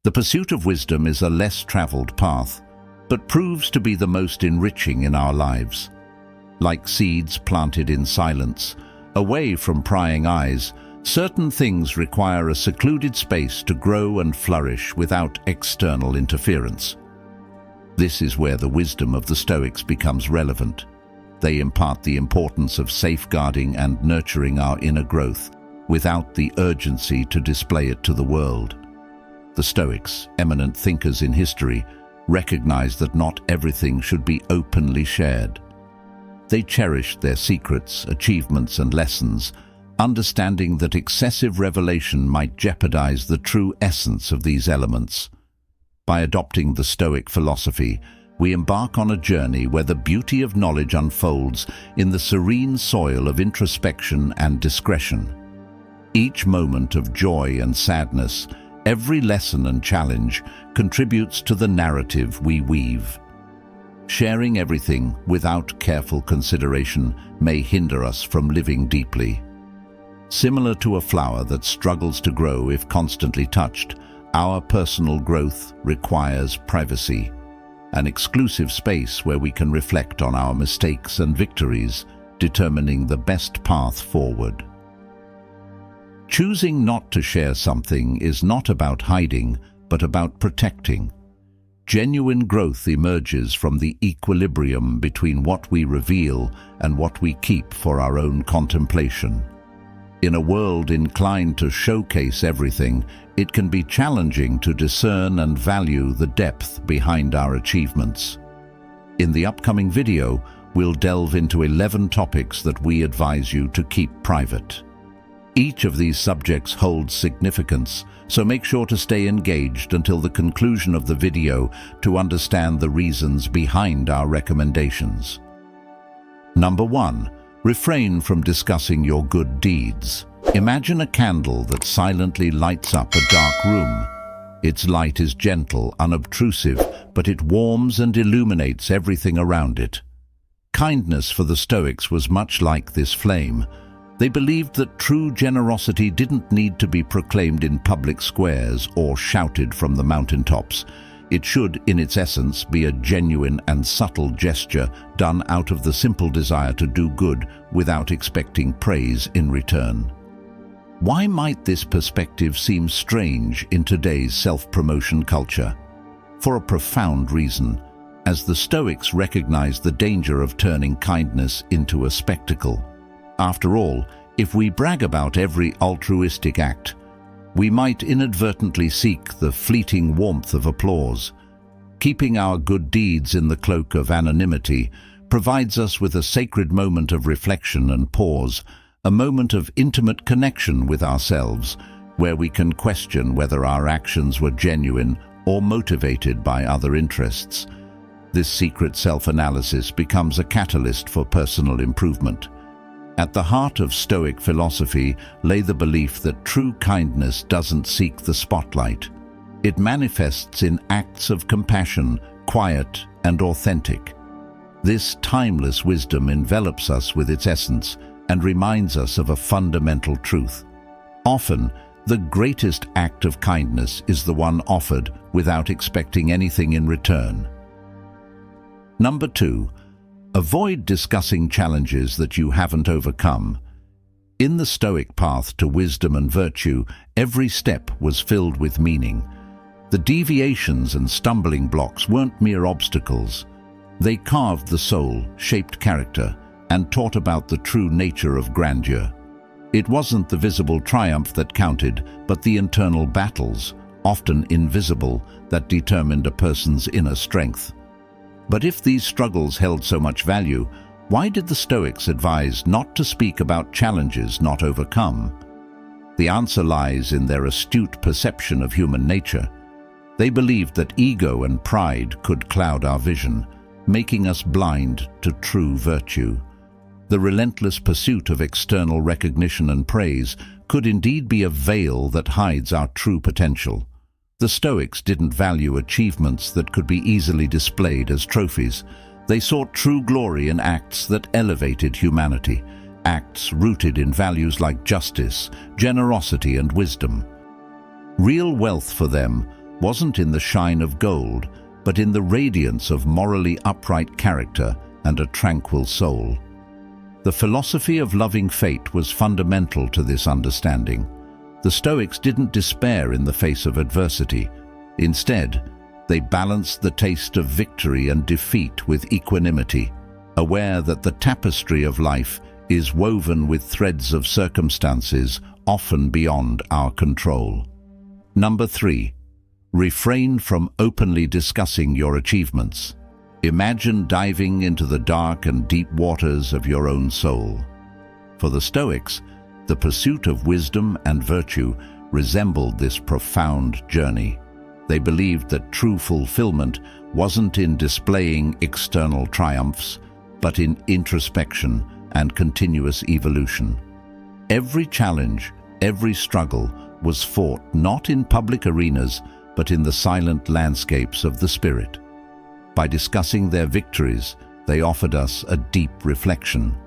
The pursuit of wisdom is a less traveled path, but proves to be the most enriching in our lives. Like seeds planted in silence, away from prying eyes, certain things require a secluded space to grow and flourish without external interference. This is where the wisdom of the Stoics becomes relevant. They impart the importance of safeguarding and nurturing our inner growth without the urgency to display it to the world. The Stoics, eminent thinkers in history, recognized that not everything should be openly shared. They cherished their secrets, achievements, and lessons, understanding that excessive revelation might jeopardize the true essence of these elements. By adopting the Stoic philosophy, we embark on a journey where the beauty of knowledge unfolds in the serene soil of introspection and discretion. Each moment of joy and sadness, every lesson and challenge contributes to the narrative we weave. Sharing everything without careful consideration may hinder us from living deeply. Similar to a flower that struggles to grow if constantly touched, our personal growth requires privacy, an exclusive space where we can reflect on our mistakes and victories, determining the best path forward. Choosing not to share something is not about hiding, but about protecting. Genuine growth emerges from the equilibrium between what we reveal and what we keep for our own contemplation. In a world inclined to showcase everything, it can be challenging to discern and value the depth behind our achievements. In the upcoming video, we'll delve into 11 topics that we advise you to keep private. Each of these subjects holds significance, so make sure to stay engaged until the conclusion of the video to understand the reasons behind our recommendations. Number 1. Refrain from discussing your good deeds. Imagine a candle that silently lights up a dark room. Its light is gentle, unobtrusive, but it warms and illuminates everything around it. Kindness for the Stoics was much like this flame. They believed that true generosity didn't need to be proclaimed in public squares or shouted from the mountaintops. It should, in its essence, be a genuine and subtle gesture done out of the simple desire to do good without expecting praise in return. Why might this perspective seem strange in today's self-promotion culture? For a profound reason, as the Stoics recognized the danger of turning kindness into a spectacle. After all, if we brag about every altruistic act, we might inadvertently seek the fleeting warmth of applause. Keeping our good deeds in the cloak of anonymity provides us with a sacred moment of reflection and pause, a moment of intimate connection with ourselves, where we can question whether our actions were genuine or motivated by other interests. This secret self-analysis becomes a catalyst for personal improvement. At the heart of Stoic philosophy lay the belief that true kindness doesn't seek the spotlight. It manifests in acts of compassion, quiet and authentic. This timeless wisdom envelops us with its essence and reminds us of a fundamental truth. Often, the greatest act of kindness is the one offered without expecting anything in return. Number 2. Avoid discussing challenges that you haven't overcome. In the Stoic path to wisdom and virtue, every step was filled with meaning. The deviations and stumbling blocks weren't mere obstacles. They carved the soul, shaped character, and taught about the true nature of grandeur. It wasn't the visible triumph that counted, but the internal battles, often invisible, that determined a person's inner strength. But if these struggles held so much value, why did the Stoics advise not to speak about challenges not overcome? The answer lies in their astute perception of human nature. They believed that ego and pride could cloud our vision, making us blind to true virtue. The relentless pursuit of external recognition and praise could indeed be a veil that hides our true potential. The Stoics didn't value achievements that could be easily displayed as trophies. They sought true glory in acts that elevated humanity, acts rooted in values like justice, generosity, and wisdom. Real wealth for them wasn't in the shine of gold, but in the radiance of morally upright character and a tranquil soul. The philosophy of loving fate was fundamental to this understanding. The Stoics didn't despair in the face of adversity. Instead, they balanced the taste of victory and defeat with equanimity, aware that the tapestry of life is woven with threads of circumstances often beyond our control. Number 3. Refrain from openly discussing your achievements. Imagine diving into the dark and deep waters of your own soul. For the Stoics, the pursuit of wisdom and virtue resembled this profound journey. They believed that true fulfillment wasn't in displaying external triumphs, but in introspection and continuous evolution. Every challenge, every struggle was fought not in public arenas, but in the silent landscapes of the spirit. By discussing their victories, they offered us a deep reflection.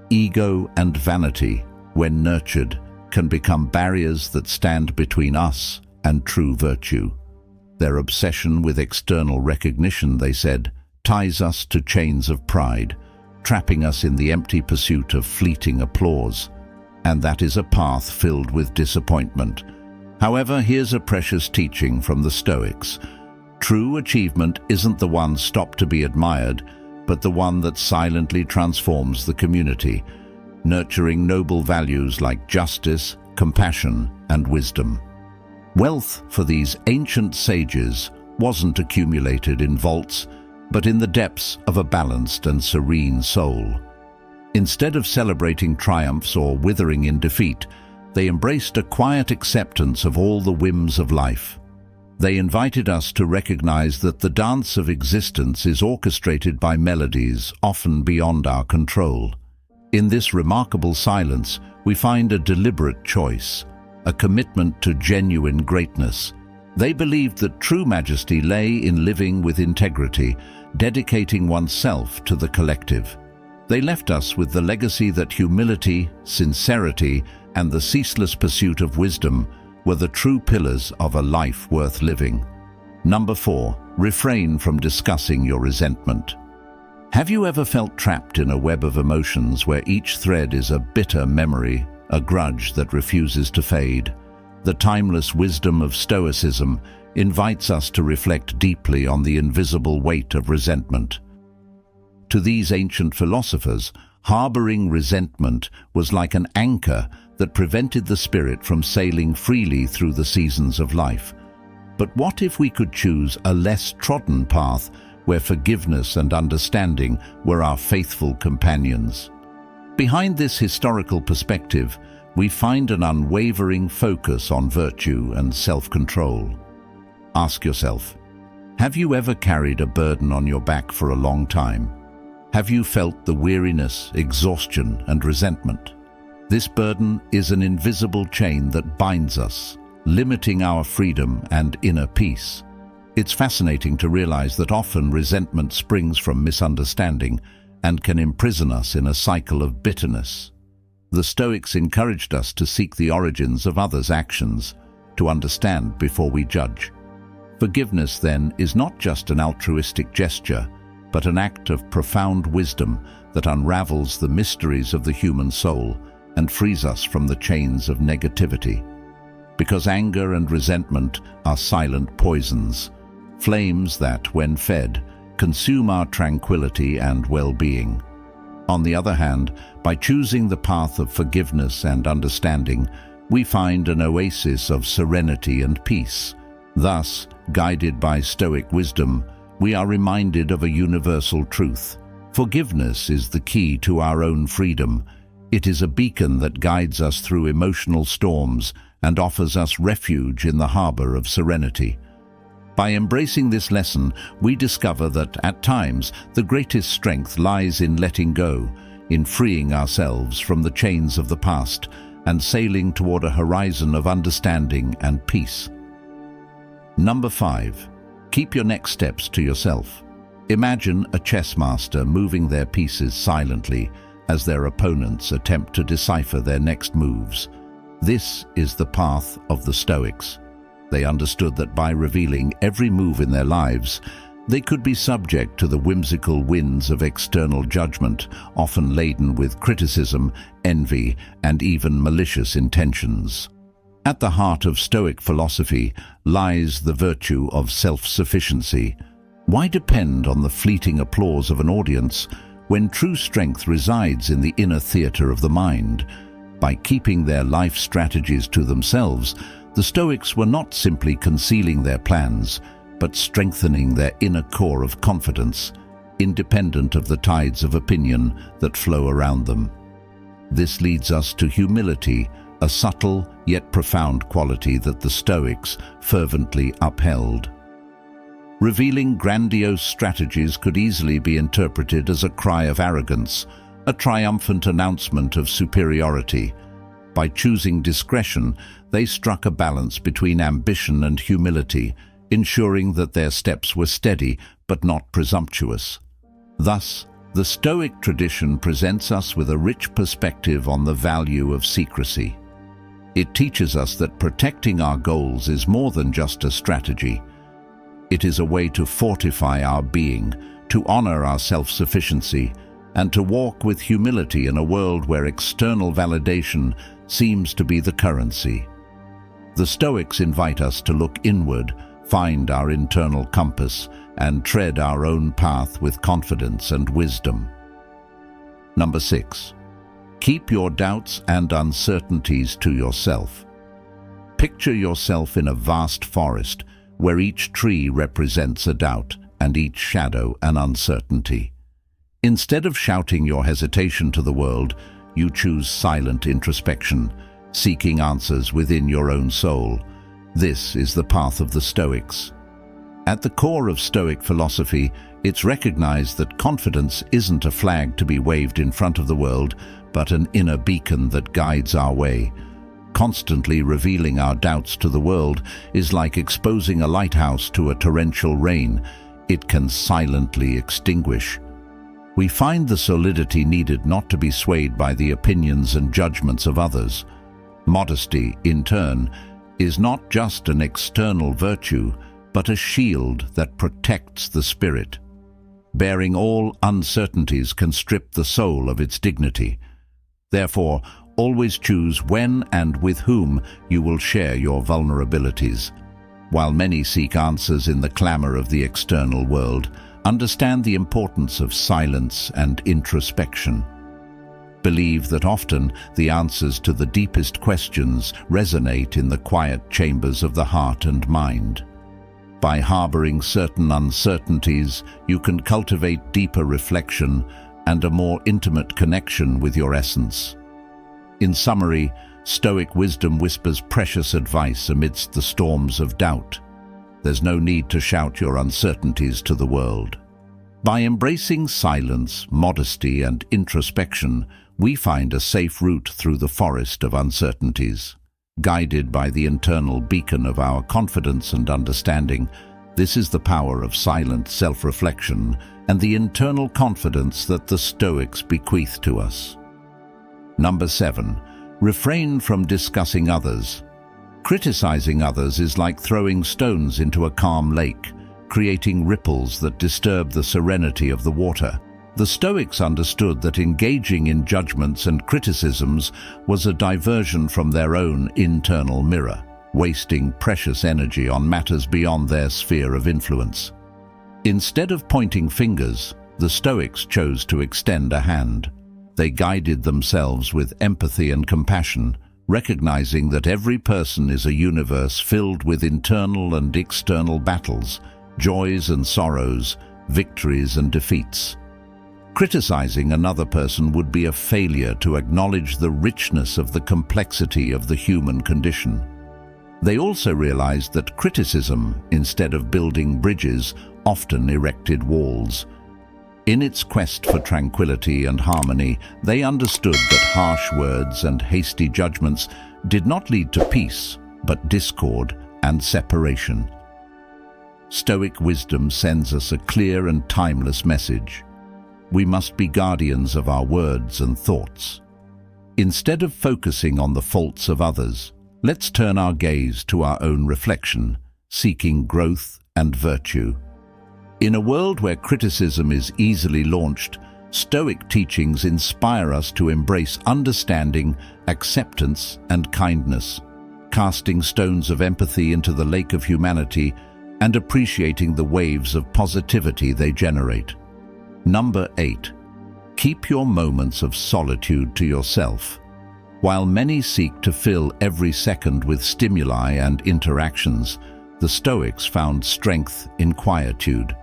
Ego and vanity, when nurtured, can become barriers that stand between us and true virtue. Their obsession with external recognition, they said, ties us to chains of pride, trapping us in the empty pursuit of fleeting applause. And that is a path filled with disappointment. However, here's a precious teaching from the Stoics. True achievement isn't the one stopped to be admired, but the one that silently transforms the community, nurturing noble values like justice, compassion, and wisdom. Wealth for these ancient sages wasn't accumulated in vaults, but in the depths of a balanced and serene soul. Instead of celebrating triumphs or withering in defeat, they embraced a quiet acceptance of all the whims of life. They invited us to recognize that the dance of existence is orchestrated by melodies often beyond our control. In this remarkable silence, we find a deliberate choice, a commitment to genuine greatness. They believed that true majesty lay in living with integrity, dedicating oneself to the collective. They left us with the legacy that humility, sincerity, and the ceaseless pursuit of wisdom were the true pillars of a life worth living. Number 4. Refrain from discussing your resentment. Have you ever felt trapped in a web of emotions where each thread is a bitter memory, a grudge that refuses to fade? The timeless wisdom of Stoicism invites us to reflect deeply on the invisible weight of resentment. To these ancient philosophers, harboring resentment was like an anchor that prevented the spirit from sailing freely through the seasons of life. But what if we could choose a less trodden path where forgiveness and understanding were our faithful companions? Behind this historical perspective, we find an unwavering focus on virtue and self-control. Ask yourself, have you ever carried a burden on your back for a long time? Have you felt the weariness, exhaustion, and resentment? This burden is an invisible chain that binds us, limiting our freedom and inner peace. It's fascinating to realize that often resentment springs from misunderstanding and can imprison us in a cycle of bitterness. The Stoics encouraged us to seek the origins of others' actions, to understand before we judge. Forgiveness, then, is not just an altruistic gesture, but an act of profound wisdom that unravels the mysteries of the human soul and frees us from the chains of negativity. Because anger and resentment are silent poisons, flames that, when fed, consume our tranquility and well-being. On the other hand, by choosing the path of forgiveness and understanding, we find an oasis of serenity and peace. Thus, guided by Stoic wisdom, we are reminded of a universal truth. Forgiveness is the key to our own freedom. It is a beacon that guides us through emotional storms and offers us refuge in the harbor of serenity. By embracing this lesson, we discover that, at times, the greatest strength lies in letting go, in freeing ourselves from the chains of the past and sailing toward a horizon of understanding and peace. Number 5. Keep your next steps to yourself. Imagine a chess master moving their pieces silently as their opponents attempt to decipher their next moves. This is the path of the Stoics. They understood that by revealing every move in their lives, they could be subject to the whimsical winds of external judgment, often laden with criticism, envy, and even malicious intentions. At the heart of Stoic philosophy lies the virtue of self-sufficiency. Why depend on the fleeting applause of an audience when true strength resides in the inner theater of the mind? By keeping their life strategies to themselves, the Stoics were not simply concealing their plans, but strengthening their inner core of confidence, independent of the tides of opinion that flow around them. This leads us to humility, a subtle yet profound quality that the Stoics fervently upheld. Revealing grandiose strategies could easily be interpreted as a cry of arrogance, a triumphant announcement of superiority. By choosing discretion, they struck a balance between ambition and humility, ensuring that their steps were steady but not presumptuous. Thus, the Stoic tradition presents us with a rich perspective on the value of secrecy. It teaches us that protecting our goals is more than just a strategy. It is a way to fortify our being, to honor our self-sufficiency, and to walk with humility in a world where external validation seems to be the currency. The Stoics invite us to look inward, find our internal compass, and tread our own path with confidence and wisdom. Number 6. Keep your doubts and uncertainties to yourself. Picture yourself in a vast forest where each tree represents a doubt and each shadow an uncertainty. Instead of shouting your hesitation to the world, you choose silent introspection, seeking answers within your own soul. This is the path of the Stoics. At the core of Stoic philosophy, it's recognized that confidence isn't a flag to be waved in front of the world, but an inner beacon that guides our way. Constantly revealing our doubts to the world is like exposing a lighthouse to a torrential rain. It can silently extinguish. We find the solidity needed not to be swayed by the opinions and judgments of others. Modesty, in turn, is not just an external virtue, but a shield that protects the spirit. Bearing all uncertainties can strip the soul of its dignity. Therefore, always choose when and with whom you will share your vulnerabilities. While many seek answers in the clamor of the external world, understand the importance of silence and introspection. Believe that often the answers to the deepest questions resonate in the quiet chambers of the heart and mind. By harboring certain uncertainties, you can cultivate deeper reflection and a more intimate connection with your essence. In summary, Stoic wisdom whispers precious advice amidst the storms of doubt. There's no need to shout your uncertainties to the world. By embracing silence, modesty, and introspection, we find a safe route through the forest of uncertainties. Guided by the internal beacon of our confidence and understanding, this is the power of silent self-reflection and the internal confidence that the Stoics bequeath to us. Number 7. Refrain from discussing others. Criticizing others is like throwing stones into a calm lake, creating ripples that disturb the serenity of the water. The Stoics understood that engaging in judgments and criticisms was a diversion from their own internal mirror, wasting precious energy on matters beyond their sphere of influence. Instead of pointing fingers, the Stoics chose to extend a hand. They guided themselves with empathy and compassion, recognizing that every person is a universe filled with internal and external battles, joys and sorrows, victories and defeats. Criticizing another person would be a failure to acknowledge the richness of the complexity of the human condition. They also realized that criticism, instead of building bridges, often erected walls. In its quest for tranquility and harmony, they understood that harsh words and hasty judgments did not lead to peace, but discord and separation. Stoic wisdom sends us a clear and timeless message. We must be guardians of our words and thoughts. Instead of focusing on the faults of others, Let's turn our gaze to our own reflection, seeking growth and virtue. In a world where criticism is easily launched, Stoic teachings inspire us to embrace understanding, acceptance, and kindness, casting stones of empathy into the lake of humanity and appreciating the waves of positivity they generate. Number 8. Keep your moments of solitude to yourself. While many seek to fill every second with stimuli and interactions, the Stoics found strength in quietude.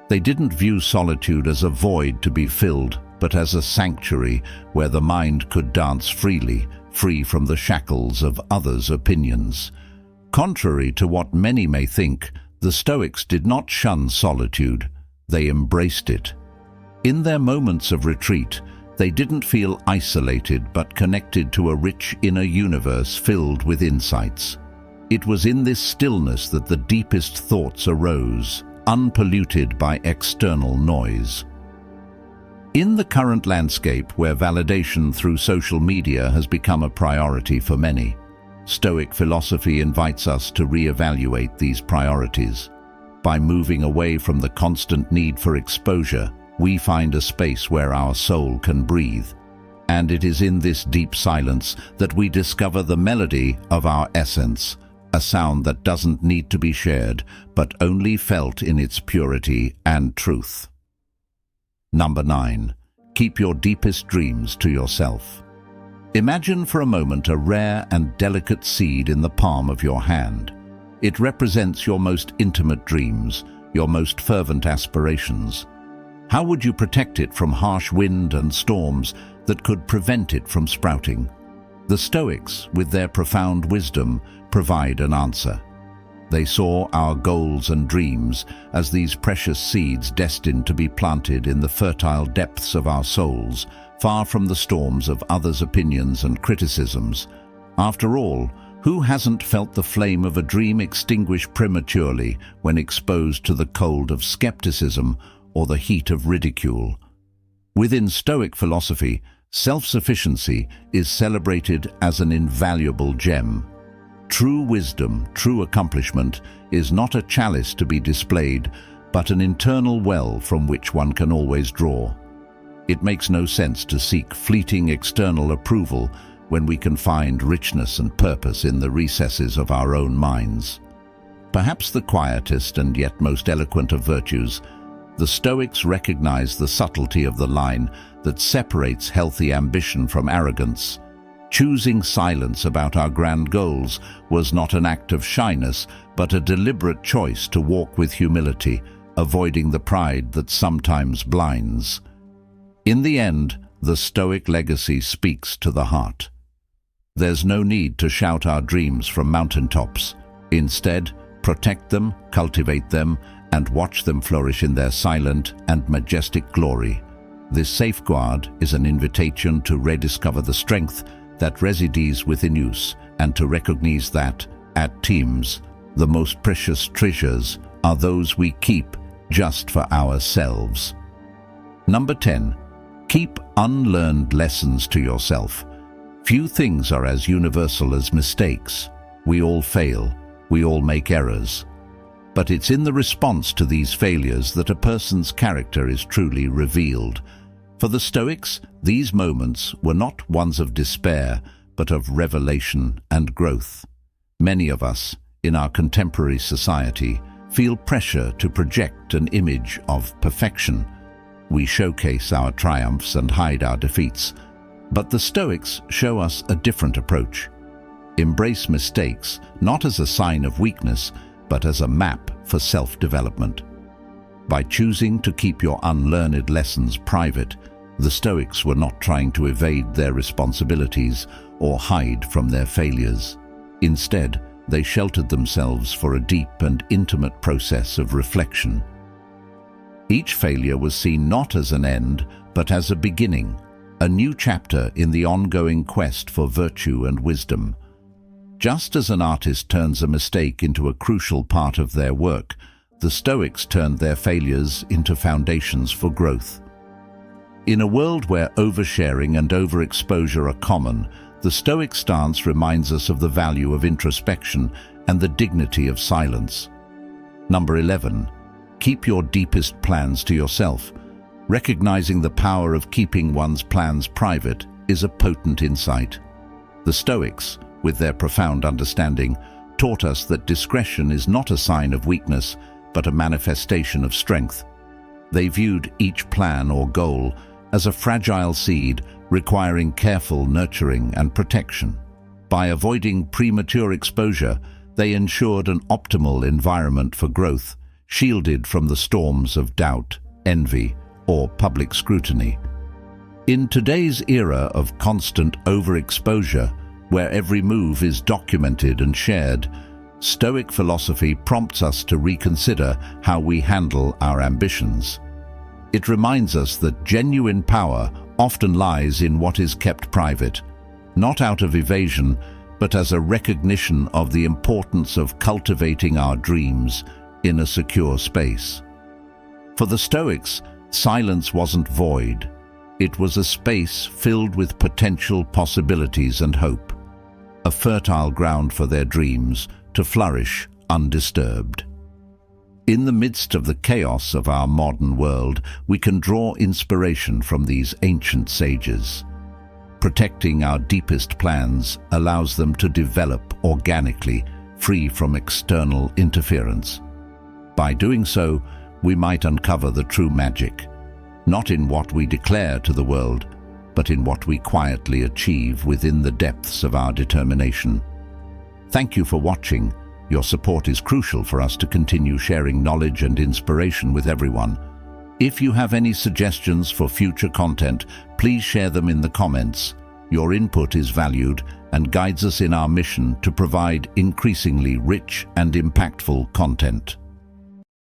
They didn't view solitude as a void to be filled, but as a sanctuary where the mind could dance freely, free from the shackles of others' opinions. Contrary to what many may think, the Stoics did not shun solitude. They embraced it. In their moments of retreat, they didn't feel isolated but connected to a rich inner universe filled with insights. It was in this stillness that the deepest thoughts arose, unpolluted by external noise. In the current landscape where validation through social media has become a priority for many, Stoic philosophy invites us to reevaluate these priorities. By moving away from the constant need for exposure, we find a space where our soul can breathe. And it is in this deep silence that we discover the melody of our essence, a sound that doesn't need to be shared, but only felt in its purity and truth. Number 9. Keep your deepest dreams to yourself. Imagine for a moment a rare and delicate seed in the palm of your hand. It represents your most intimate dreams, your most fervent aspirations. How would you protect it from harsh wind and storms that could prevent it from sprouting? The Stoics, with their profound wisdom, provide an answer. They saw our goals and dreams as these precious seeds destined to be planted in the fertile depths of our souls, far from the storms of others' opinions and criticisms. After all, who hasn't felt the flame of a dream extinguish prematurely when exposed to the cold of skepticism or the heat of ridicule? Within Stoic philosophy, self-sufficiency is celebrated as an invaluable gem. True wisdom, true accomplishment, is not a chalice to be displayed, but an internal well from which one can always draw. It makes no sense to seek fleeting external approval when we can find richness and purpose in the recesses of our own minds. Perhaps the quietest and yet most eloquent of virtues, the Stoics recognize the subtlety of the line that separates healthy ambition from arrogance. Choosing silence about our grand goals was not an act of shyness, but a deliberate choice to walk with humility, avoiding the pride that sometimes blinds. In the end, the Stoic legacy speaks to the heart. There's no need to shout our dreams from mountaintops. Instead, protect them, cultivate them, and watch them flourish in their silent and majestic glory. This safeguard is an invitation to rediscover the strength that resides within us and to recognize that, at times, the most precious treasures are those we keep just for ourselves. Number 10. Keep unlearned lessons to yourself. Few things are as universal as mistakes. We all fail. We all make errors. But it's in the response to these failures that a person's character is truly revealed. For the Stoics, these moments were not ones of despair, but of revelation and growth. Many of us, in our contemporary society, feel pressure to project an image of perfection. We showcase our triumphs and hide our defeats. But the Stoics show us a different approach. Embrace mistakes not as a sign of weakness, but as a map for self-development. By choosing to keep your unlearned lessons private, the Stoics were not trying to evade their responsibilities or hide from their failures. Instead, they sheltered themselves for a deep and intimate process of reflection. Each failure was seen not as an end, but as a beginning, a new chapter in the ongoing quest for virtue and wisdom. Just as an artist turns a mistake into a crucial part of their work, the Stoics turned their failures into foundations for growth. In a world where oversharing and overexposure are common, The Stoic stance reminds us of the value of introspection and the dignity of silence. Number 11. Keep your deepest plans to yourself. Recognizing the power of keeping one's plans private is a potent insight. The Stoics, with their profound understanding, taught us that discretion is not a sign of weakness, but a manifestation of strength. They viewed each plan or goal as a fragile seed requiring careful nurturing and protection. By avoiding premature exposure, they ensured an optimal environment for growth, shielded from the storms of doubt, envy, or public scrutiny. In today's era of constant overexposure, where every move is documented and shared, Stoic philosophy prompts us to reconsider how we handle our ambitions. It reminds us that genuine power often lies in what is kept private, not out of evasion, but as a recognition of the importance of cultivating our dreams in a secure space. For the Stoics, silence wasn't void. It was a space filled with potential possibilities and hope, a fertile ground for their dreams to flourish undisturbed. In the midst of the chaos of our modern world, we can draw inspiration from these ancient sages. Protecting our deepest plans allows them to develop organically, free from external interference. By doing so, we might uncover the true magic, not in what we declare to the world, but in what we quietly achieve within the depths of our determination. Thank you for watching. Your support is crucial for us to continue sharing knowledge and inspiration with everyone. If you have any suggestions for future content, please share them in the comments. Your input is valued and guides us in our mission to provide increasingly rich and impactful content.